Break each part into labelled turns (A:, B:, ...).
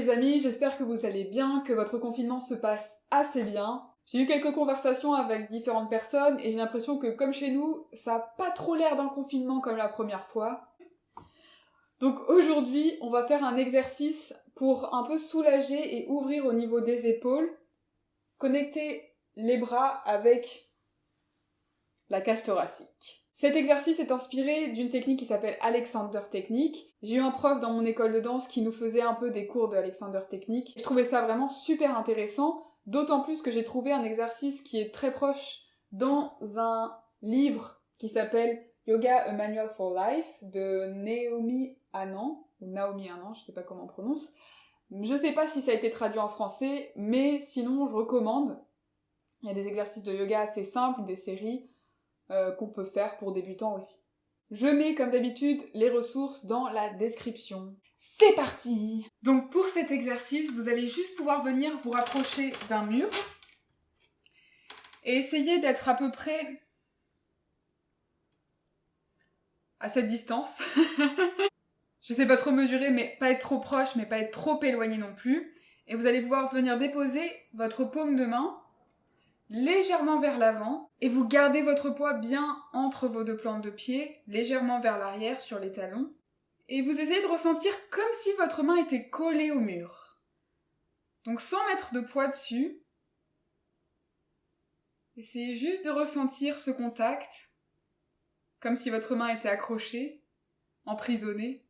A: les amis, j'espère que vous allez bien, que votre confinement se passe assez bien. J'ai eu quelques conversations avec différentes personnes et j'ai l'impression que comme chez nous, ça a pas trop l'air d'un confinement comme la première fois. Donc aujourd'hui, on va faire un exercice pour un peu soulager et ouvrir au niveau des épaules, connecter les bras avec la cage thoracique. Cet exercice est inspiré d'une technique qui s'appelle Alexander Technique. J'ai eu un prof dans mon école de danse qui nous faisait un peu des cours de Alexander Technique. Je trouvais ça vraiment super intéressant, d'autant plus que j'ai trouvé un exercice qui est très proche dans un livre qui s'appelle Yoga A Manual for Life de Naomi Anand, ou Naomi Anand, je sais pas comment on prononce. Je sais pas si ça a été traduit en français, mais sinon je recommande. Il y a des exercices de yoga assez simples, des séries qu'on peut faire pour débutants aussi. Je mets comme d'habitude les ressources dans la description. C'est parti! Donc pour cet exercice, vous allez juste pouvoir venir vous rapprocher d'un mur et essayer d'être à peu près à cette distance. Je sais pas trop mesurer, mais pas être trop proche, mais pas être trop éloigné non plus. Et vous allez pouvoir venir déposer votre paume de main légèrement vers l'avant et vous gardez votre poids bien entre vos deux plantes de pied, légèrement vers l'arrière sur les talons. Et vous essayez de ressentir comme si votre main était collée au mur. Donc sans mettre de poids dessus, essayez juste de ressentir ce contact, comme si votre main était accrochée, emprisonnée.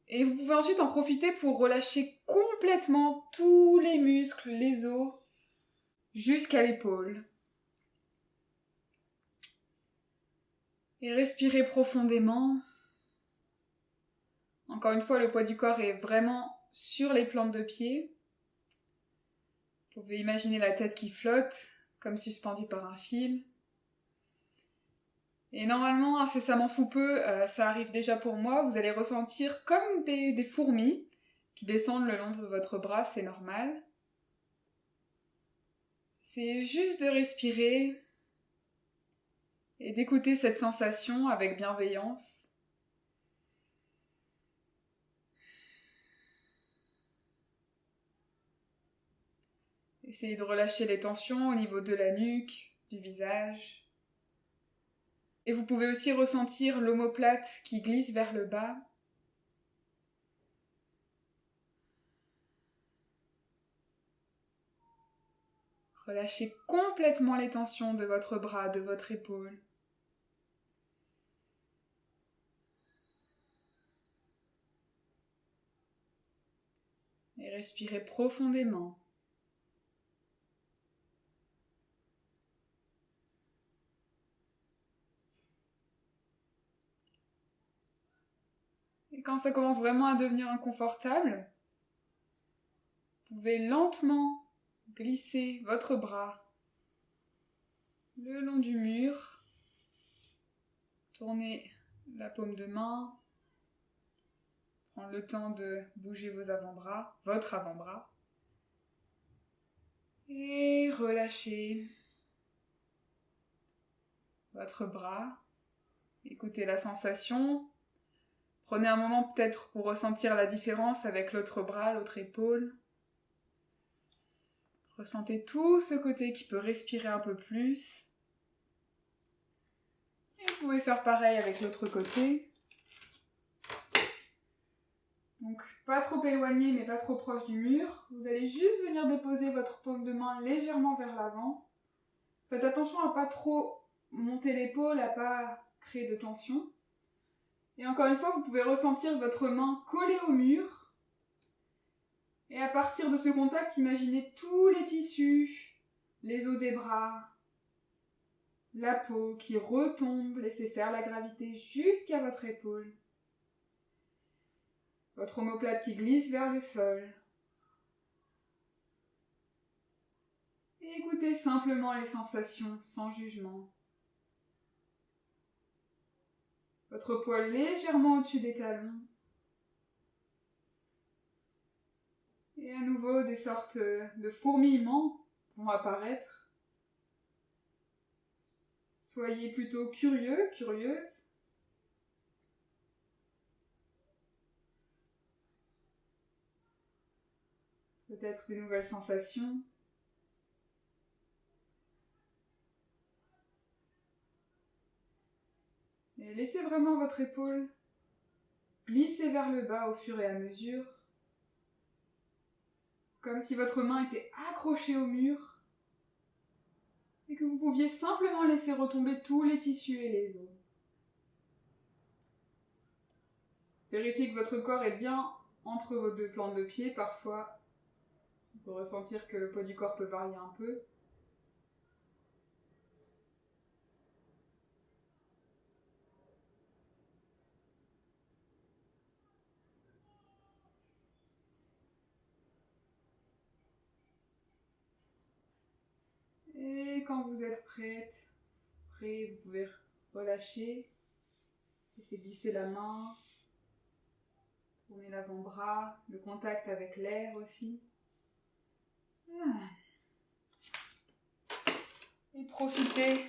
A: Et vous pouvez ensuite en profiter pour relâcher complètement tous les muscles, les os, jusqu'à l'épaule. Et respirez profondément. Encore une fois, le poids du corps est vraiment sur les plantes de pied. Vous pouvez imaginer la tête qui flotte, comme suspendue par un fil. Et normalement, incessamment sous peu, ça arrive déjà pour moi, vous allez ressentir comme des fourmis qui descendent le long de votre bras, c'est normal. C'est juste de respirer et d'écouter cette sensation avec bienveillance. Essayez de relâcher les tensions au niveau de la nuque, du visage. Et vous pouvez aussi ressentir l'omoplate qui glisse vers le bas. Relâchez complètement les tensions de votre bras, de votre épaule. Et respirez profondément. Et quand ça commence vraiment à devenir inconfortable, vous pouvez lentement glisser votre bras le long du mur, tourner la paume de main, prendre le temps de bouger vos avant-bras, votre avant-bras, et relâchez votre bras, écoutez la sensation, prenez un moment peut-être pour ressentir la différence avec l'autre bras, l'autre épaule. Ressentez tout ce côté qui peut respirer un peu plus. Et vous pouvez faire pareil avec l'autre côté. Donc pas trop éloigné mais pas trop proche du mur. Vous allez juste venir déposer votre paume de main légèrement vers l'avant. Faites attention à pas trop monter l'épaule, à pas créer de tension. Et encore une fois, vous pouvez ressentir votre main collée au mur. Et à partir de ce contact, imaginez tous les tissus, les os des bras, la peau qui retombe, laissez faire la gravité jusqu'à votre épaule. Votre omoplate qui glisse vers le sol. Et écoutez simplement les sensations, sans jugement. Votre poil légèrement au-dessus des talons. Et à nouveau, des sortes de fourmillements vont apparaître. Soyez plutôt curieux, curieuse. peut-être des nouvelles sensations. Et laissez vraiment votre épaule glisser vers le bas au fur et à mesure, comme si votre main était accrochée au mur et que vous pouviez simplement laisser retomber tous les tissus et les os. Vérifiez que votre corps est bien entre vos deux plantes de pied. Parfois, on peut ressentir que le poids du corps peut varier un peu. Et quand vous êtes prêt, vous pouvez relâcher, laisser glisser la main, tourner l'avant-bras, le contact avec l'air aussi. Et profitez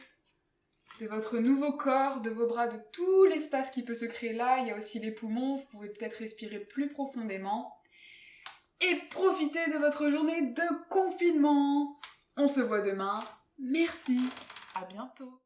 A: de votre nouveau corps, de vos bras, de tout l'espace qui peut se créer là. Il y a aussi les poumons, vous pouvez peut-être respirer plus profondément. Et profitez de votre journée de confinement. On se voit demain. Merci, à bientôt.